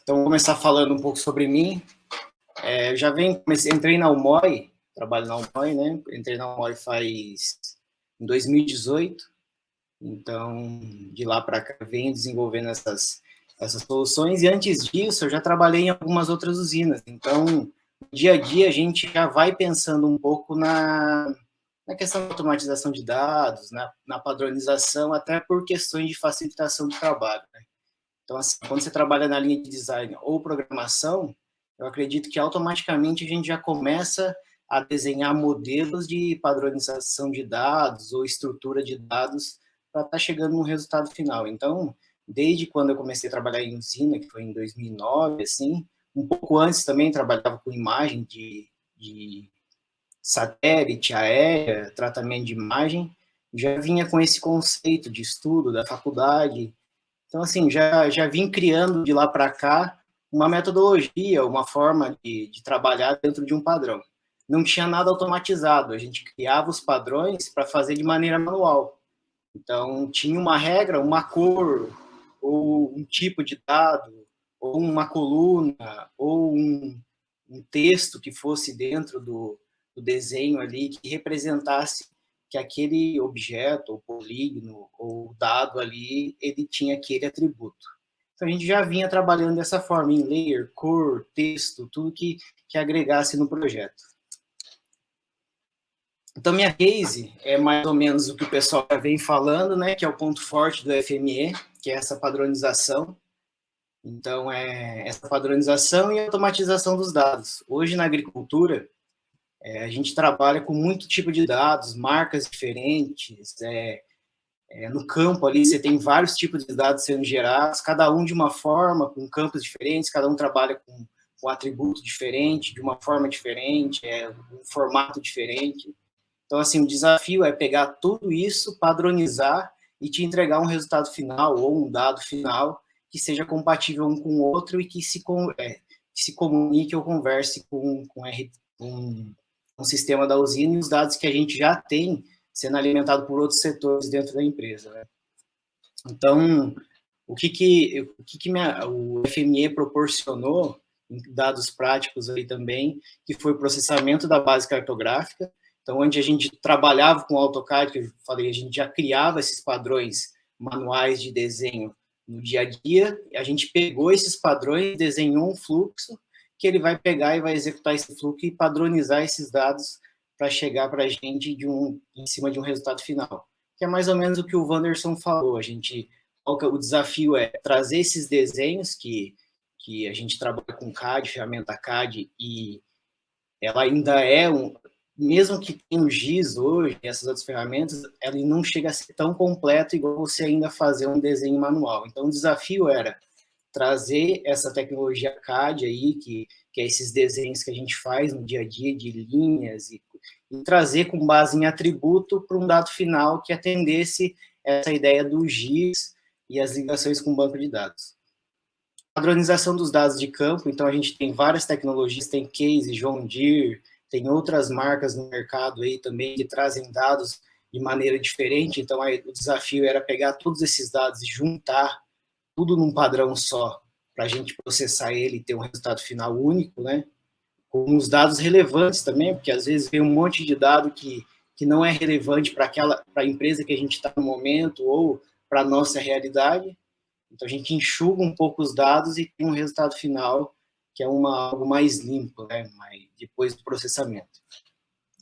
Então, vou começar falando um pouco sobre mim. Eu já entrei na UMOI, trabalho na UMOI, né? Entrei na UMOI em 2018, então, de lá para cá, venho desenvolvendo essas soluções, e antes disso, eu já trabalhei em algumas outras usinas. Então, no dia a dia, a gente já vai pensando um pouco na questão da automatização de dados, na padronização, até por questões de facilitação de trabalho, né? Então, assim, quando você trabalha na linha de design ou programação, eu acredito que automaticamente a gente já começa a desenhar modelos de padronização de dados ou estrutura de dados para estar chegando no resultado final. Então, desde quando eu comecei a trabalhar em usina, que foi em 2009, assim, um pouco antes também trabalhava com imagem de satélite, aérea, tratamento de imagem, já vinha com esse conceito de estudo da faculdade. Então, assim, já vim criando de lá para cá uma metodologia, uma forma de trabalhar dentro de um padrão. Não tinha nada automatizado, a gente criava os padrões para fazer de maneira manual. Então, tinha uma regra, uma cor, ou um tipo de dado, ou uma coluna, ou um texto que fosse dentro do desenho ali, que representasse que aquele objeto, ou polígono, ou dado ali, ele tinha aquele atributo. Então, a gente já vinha trabalhando dessa forma, em layer, cor, texto, tudo que agregasse no projeto. Então, minha case é mais ou menos o que o pessoal já vem falando, né, que é o ponto forte do FME, que é essa padronização. Então, essa padronização e automatização dos dados. Hoje, na agricultura, a gente trabalha com muito tipo de dados, marcas diferentes. No campo ali, você tem vários tipos de dados sendo gerados, cada um de uma forma, com campos diferentes, cada um trabalha com um atributo diferente, de uma forma diferente, um formato diferente. Então, assim, o desafio é pegar tudo isso, padronizar e te entregar um resultado final ou um dado final que seja compatível um com o outro e que se comunique ou converse com o sistema da usina e os dados que a gente já tem sendo alimentado por outros setores dentro da empresa, né? Então, o o FME proporcionou, em dados práticos aí também, que foi o processamento da base cartográfica. Então, onde a gente trabalhava com o AutoCAD, que eu falei, a gente já criava esses padrões manuais de desenho no dia a dia, a gente pegou esses padrões, desenhou um fluxo, que ele vai pegar e vai executar esse fluxo e padronizar esses dados para chegar para a gente em cima de um resultado final. Que é mais ou menos o que o Wanderson falou, o desafio é trazer esses desenhos que a gente trabalha com CAD, ferramenta CAD, e ela ainda mesmo que tenha o GIS hoje, essas outras ferramentas, ela não chega a ser tão completa igual você ainda fazer um desenho manual. Então, o desafio era trazer essa tecnologia CAD aí, que é esses desenhos que a gente faz no dia a dia, de linhas, e trazer com base em atributo para um dado final que atendesse essa ideia do GIS e as ligações com o banco de dados. Padronização dos dados de campo, então a gente tem várias tecnologias, tem Case, John Deere, tem outras marcas no mercado aí também que trazem dados de maneira diferente, então aí o desafio era pegar todos esses dados e juntar tudo num padrão só, para a gente processar ele e ter um resultado final único, né? Com os dados relevantes também, porque às vezes vem um monte de dado que não é relevante para a empresa que a gente está no momento ou para a nossa realidade. Então, a gente enxuga um pouco os dados e tem um resultado final que é algo mais limpo, né? Depois do processamento.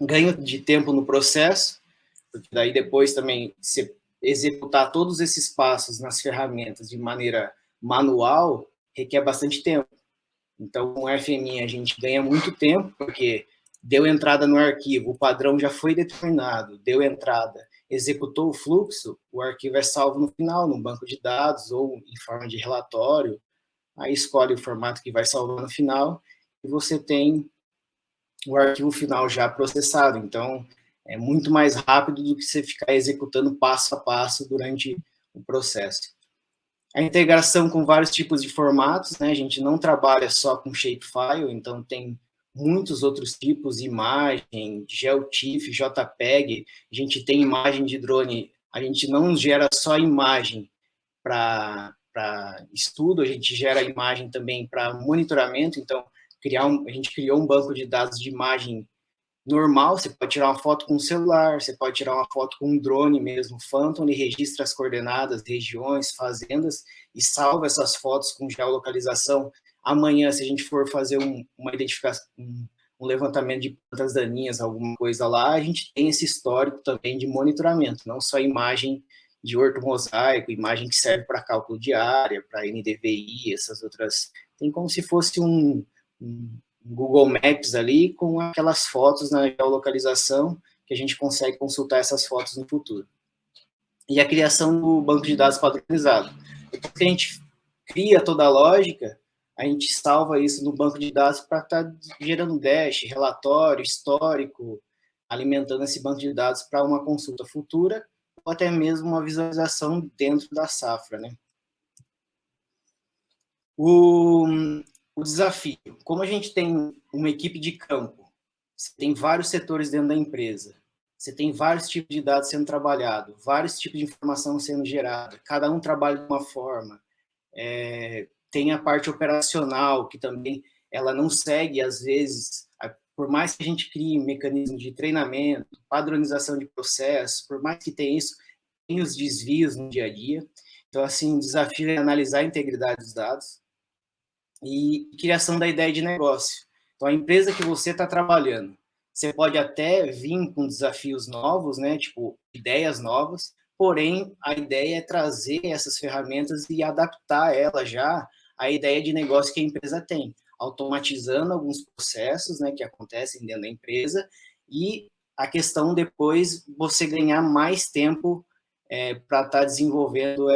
Ganho de tempo no processo, porque daí depois também você executar todos esses passos nas ferramentas de maneira manual requer bastante tempo. Então, com o FMI a gente ganha muito tempo, porque deu entrada no arquivo, o padrão já foi determinado, deu entrada, executou o fluxo, o arquivo é salvo no final, no banco de dados ou em forma de relatório, aí escolhe o formato que vai salvar no final e você tem o arquivo final já processado. Então, é muito mais rápido do que você ficar executando passo a passo durante o processo. A integração com vários tipos de formatos, né? A gente não trabalha só com shapefile, então tem muitos outros tipos, imagem, GeoTIFF, JPEG, a gente tem imagem de drone, a gente não gera só imagem para estudo, a gente gera imagem também para monitoramento, então a gente criou um banco de dados de imagem normal, você pode tirar uma foto com o celular, você pode tirar uma foto com um drone mesmo, Phantom, ele registra as coordenadas, regiões, fazendas, e salva essas fotos com geolocalização. Amanhã, se a gente for fazer uma identificação, um levantamento de plantas daninhas, alguma coisa lá, a gente tem esse histórico também de monitoramento, não só imagem de ortomosaico, imagem que serve para cálculo de área, para NDVI, essas outras. Tem como se fosse um Google Maps ali, com aquelas fotos na geolocalização, que a gente consegue consultar essas fotos no futuro. E a criação do banco de dados padronizado. Depois que a gente cria toda a lógica, a gente salva isso no banco de dados para estar gerando dash, relatório, histórico, alimentando esse banco de dados para uma consulta futura, ou até mesmo uma visualização dentro da safra, né? O desafio, como a gente tem uma equipe de campo, você tem vários setores dentro da empresa, você tem vários tipos de dados sendo trabalhado, vários tipos de informação sendo gerada, cada um trabalha de uma forma, tem a parte operacional, que também ela não segue, às vezes, por mais que a gente crie mecanismos de treinamento, padronização de processos, por mais que tenha isso, tem os desvios no dia a dia. Então, assim, o desafio é analisar a integridade dos dados e criação da ideia de negócio. Então, a empresa que você está trabalhando, você pode até vir com desafios novos, né, tipo, ideias novas, porém, a ideia é trazer essas ferramentas e adaptar ela já à ideia de negócio que a empresa tem, automatizando alguns processos, né, que acontecem dentro da empresa, e a questão depois você ganhar mais tempo para estar desenvolvendo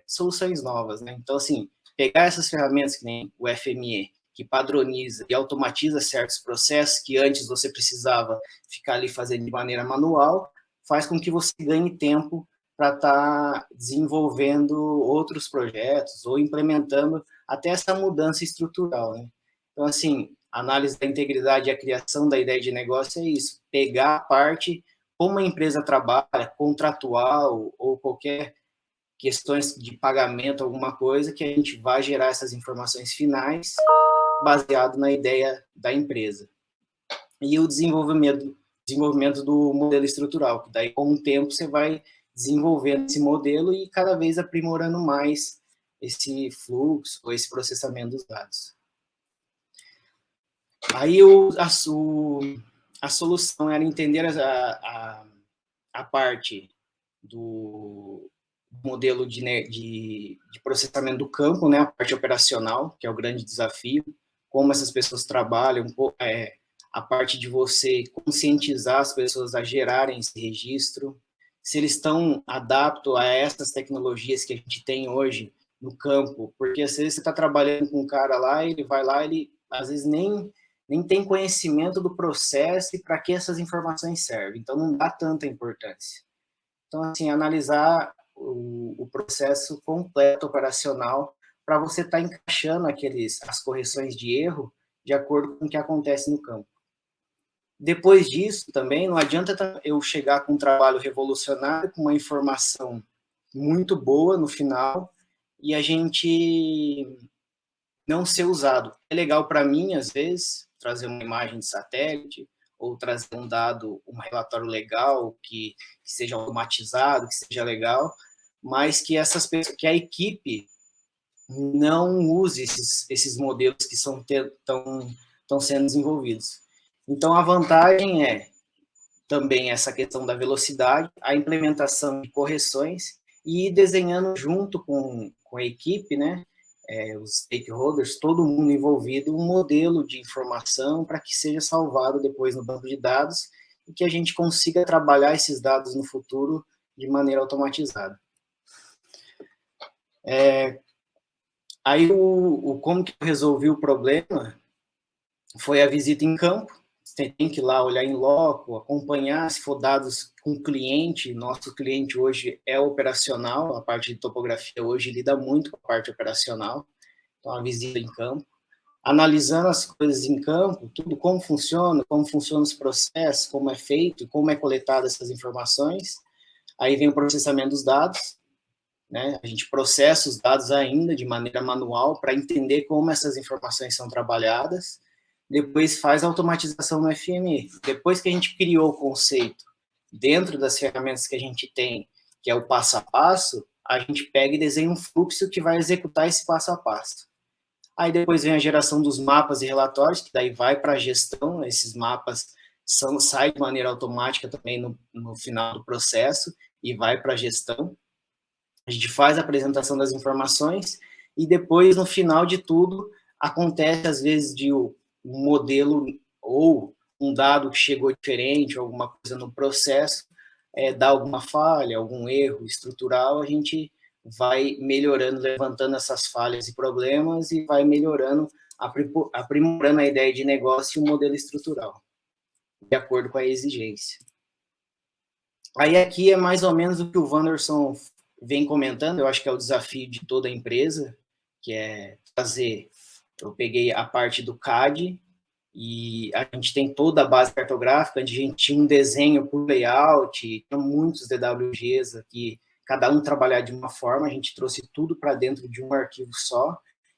soluções novas, né? Então, assim, pegar essas ferramentas que nem o FME, que padroniza e automatiza certos processos que antes você precisava ficar ali fazendo de maneira manual, faz com que você ganhe tempo para estar desenvolvendo outros projetos ou implementando até essa mudança estrutural, né? Então, assim, a análise da integridade e a criação da ideia de negócio é isso, pegar a parte como a empresa trabalha, contratual ou qualquer questões de pagamento, alguma coisa, que a gente vai gerar essas informações finais baseado na ideia da empresa. E o desenvolvimento do modelo estrutural, que daí com o tempo você vai desenvolvendo esse modelo e cada vez aprimorando mais esse fluxo ou esse processamento dos dados. Aí a solução era entender a parte do modelo de processamento do campo, né, a parte operacional, que é o grande desafio, como essas pessoas trabalham, a parte de você conscientizar as pessoas a gerarem esse registro, se eles estão adaptos a essas tecnologias que a gente tem hoje no campo, porque às vezes você está trabalhando com um cara lá, ele vai lá, ele às vezes nem tem conhecimento do processo e para que essas informações servem, então não dá tanta importância. Então, assim, analisar o processo completo operacional para você estar encaixando as correções de erro de acordo com o que acontece no campo. Depois disso, também, não adianta eu chegar com um trabalho revolucionário, com uma informação muito boa no final, e a gente não ser usado. É legal para mim, às vezes, trazer uma imagem de satélite, ou trazer um dado, um relatório legal, que seja automatizado, que seja legal, mas que que a equipe não use esses modelos que estão sendo desenvolvidos. Então, a vantagem é também essa questão da velocidade, a implementação de correções e ir desenhando junto com a equipe, né, os stakeholders, todo mundo envolvido, um modelo de informação para que seja salvado depois no banco de dados e que a gente consiga trabalhar esses dados no futuro de maneira automatizada. Aí, como que eu resolvi o problema foi a visita em campo. Você tem que ir lá olhar em loco, acompanhar, se for dados com cliente, nosso cliente hoje é operacional, a parte de topografia hoje lida muito com a parte operacional, então a visita em campo, analisando as coisas em campo, tudo como funciona os processos, como é feito, como é coletada essas informações, aí vem o processamento dos dados, né? A gente processa os dados ainda de maneira manual para entender como essas informações são trabalhadas, depois faz a automatização no FME. Depois que a gente criou o conceito dentro das ferramentas que a gente tem, que é o passo a passo, a gente pega e desenha um fluxo que vai executar esse passo a passo. Aí depois vem a geração dos mapas e relatórios, que daí vai para a gestão, esses mapas saem de maneira automática também no final do processo e vai para a gestão. A gente faz a apresentação das informações e depois, no final de tudo, acontece às vezes de um modelo ou um dado que chegou diferente, alguma coisa no processo, dá alguma falha, algum erro estrutural, a gente vai melhorando, levantando essas falhas e problemas e vai melhorando, aprimorando a ideia de negócio e o modelo estrutural, de acordo com a exigência. Aí aqui é mais ou menos o que o Wanderson vem comentando, eu acho que é o desafio de toda a empresa, que é fazer, eu peguei a parte do CAD, e a gente tem toda a base cartográfica, onde a gente tinha um desenho por layout, tinha muitos DWGs aqui, cada um trabalhar de uma forma, a gente trouxe tudo para dentro de um arquivo só,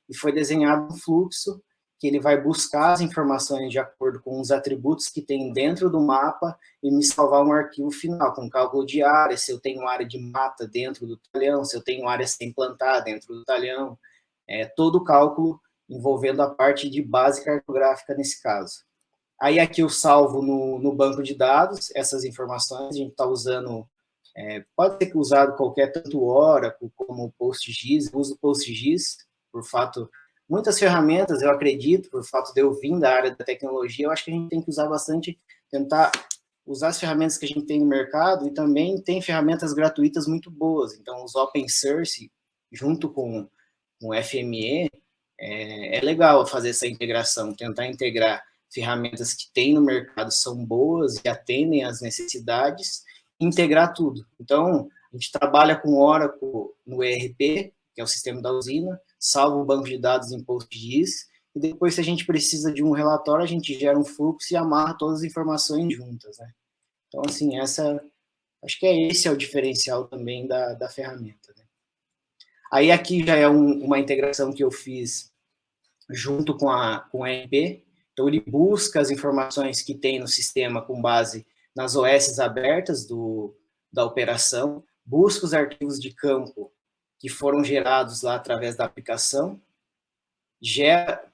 e foi desenhado um fluxo que ele vai buscar as informações de acordo com os atributos que tem dentro do mapa e me salvar um arquivo final, com cálculo de área, se eu tenho área de mata dentro do talhão, se eu tenho área sem plantar dentro do talhão, todo o cálculo envolvendo a parte de base cartográfica nesse caso. Aí aqui eu salvo no banco de dados essas informações, a gente está usando, pode ser usado qualquer, tanto Oracle como o PostGIS, uso o PostGIS, por fato, muitas ferramentas, eu acredito, por fato de eu vir da área da tecnologia, eu acho que a gente tem que usar bastante, tentar usar as ferramentas que a gente tem no mercado e também tem ferramentas gratuitas muito boas, então os open source, junto com o FME, é legal fazer essa integração, tentar integrar ferramentas que tem no mercado, são boas e atendem às necessidades, integrar tudo. Então, a gente trabalha com Oracle no ERP, que é o sistema da usina, salva o banco de dados em PostGIS, e depois, se a gente precisa de um relatório, a gente gera um fluxo e amarra todas as informações juntas, né? Então, assim, acho que esse é o diferencial também da ferramenta, né? Aí, aqui já é uma integração que eu fiz junto com o ERP, então ele busca as informações que tem no sistema com base nas OS abertas da operação, busca os arquivos de campo que foram gerados lá através da aplicação,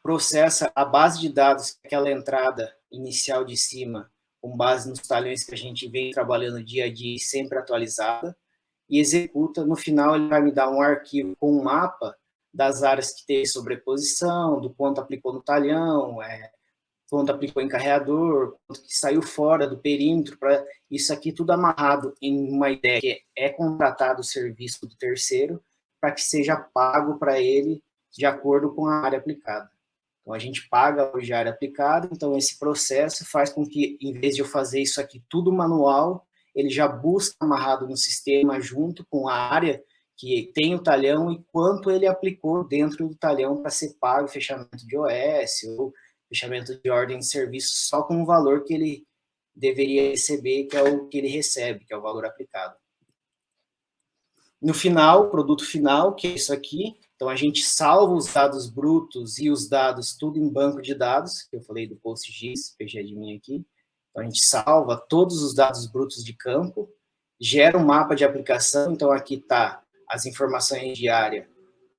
processa a base de dados, aquela entrada inicial de cima, com base nos talhões que a gente vem trabalhando dia a dia, sempre atualizada, e executa. No final, ele vai me dar um arquivo com um mapa das áreas que teve sobreposição, do quanto aplicou no talhão, quanto aplicou em carreador, quanto que saiu fora do perímetro, para isso aqui tudo amarrado em uma ideia que é contratado o serviço do terceiro, para que seja pago para ele de acordo com a área aplicada. Então, a gente paga hoje a área aplicada, então esse processo faz com que, em vez de eu fazer isso aqui tudo manual, ele já busca amarrado no sistema junto com a área que tem o talhão e quanto ele aplicou dentro do talhão para ser pago fechamento de OS ou fechamento de ordem de serviço só com o valor que ele deveria receber, que é o que ele recebe, que é o valor aplicado. No final, o produto final, que é isso aqui, então a gente salva os dados brutos e os dados tudo em banco de dados, que eu falei do PostGIS, PGAdmin aqui. Então a gente salva todos os dados brutos de campo, gera um mapa de aplicação, então aqui está as informações de área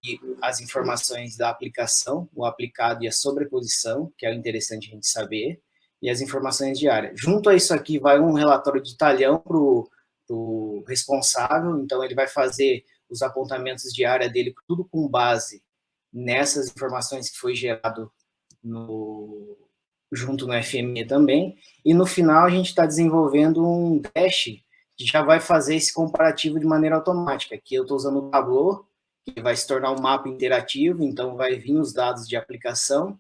e as informações da aplicação, o aplicado e a sobreposição, que é interessante a gente saber, e as informações de área. Junto a isso aqui vai um relatório de talhão para o responsável, então ele vai fazer os apontamentos de área dele, tudo com base nessas informações que foi gerado junto no FME também, e no final a gente está desenvolvendo um dash que já vai fazer esse comparativo de maneira automática. Aqui eu estou usando o Tableau, que vai se tornar um mapa interativo, então vai vir os dados de aplicação,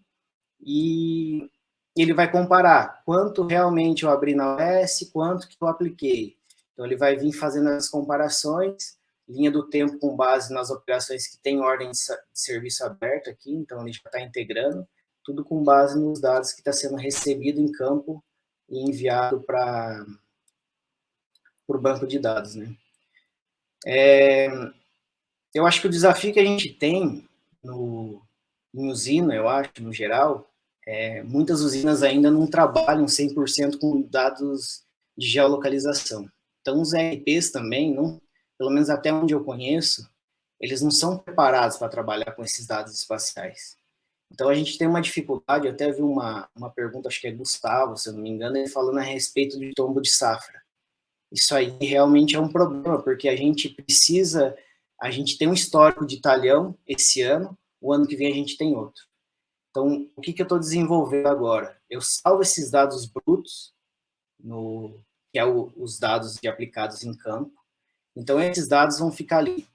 e ele vai comparar quanto realmente eu abri na OS, quanto que eu apliquei. Então, ele vai vir fazendo as comparações, linha do tempo com base nas operações que tem ordem de serviço aberto aqui, então ele já está integrando, tudo com base nos dados que está sendo recebido em campo e enviado para o banco de dados, né? Eu acho que o desafio que a gente tem em usina, eu acho, no geral, muitas usinas ainda não trabalham 100% com dados de geolocalização. Então, os ERPs também, não, pelo menos até onde eu conheço, eles não são preparados para trabalhar com esses dados espaciais. Então, a gente tem uma dificuldade, eu até vi uma pergunta, acho que é Gustavo, se eu não me engano, ele falando a respeito de tombo de safra. Isso aí realmente é um problema, porque a gente tem um histórico de talhão esse ano, o ano que vem a gente tem outro. Então, o que eu estou desenvolvendo agora? Eu salvo esses dados brutos, que é os dados de aplicados em campo. Então, esses dados vão ficar ali.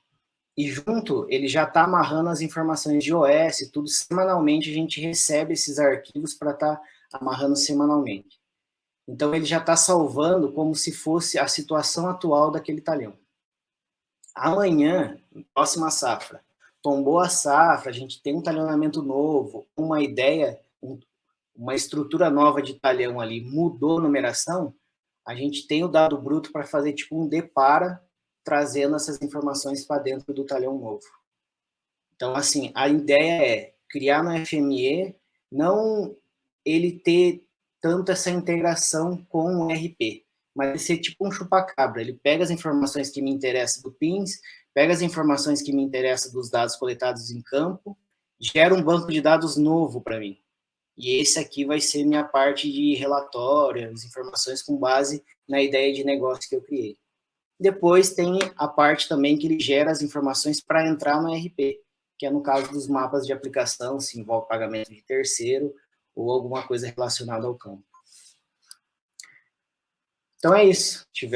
E junto, ele já está amarrando as informações de OS, tudo semanalmente, a gente recebe esses arquivos para estar amarrando semanalmente. Então, ele já está salvando como se fosse a situação atual daquele talhão. Amanhã, próxima safra, tombou a safra, a gente tem um talhonamento novo, uma ideia, uma estrutura nova de talhão ali, mudou a numeração, a gente tem o dado bruto para fazer tipo um depara, trazendo essas informações para dentro do talhão novo. Então, assim, a ideia é criar no FME, não ele ter tanto essa integração com o RP, mas ele ser tipo um chupacabra. Ele pega as informações que me interessam do PINS, pega as informações que me interessam dos dados coletados em campo, gera um banco de dados novo para mim. E esse aqui vai ser minha parte de relatório, as informações com base na ideia de negócio que eu criei. Depois tem a parte também que ele gera as informações para entrar no RP, que é no caso dos mapas de aplicação, se envolve pagamento de terceiro ou alguma coisa relacionada ao campo. Então é isso. Se tiver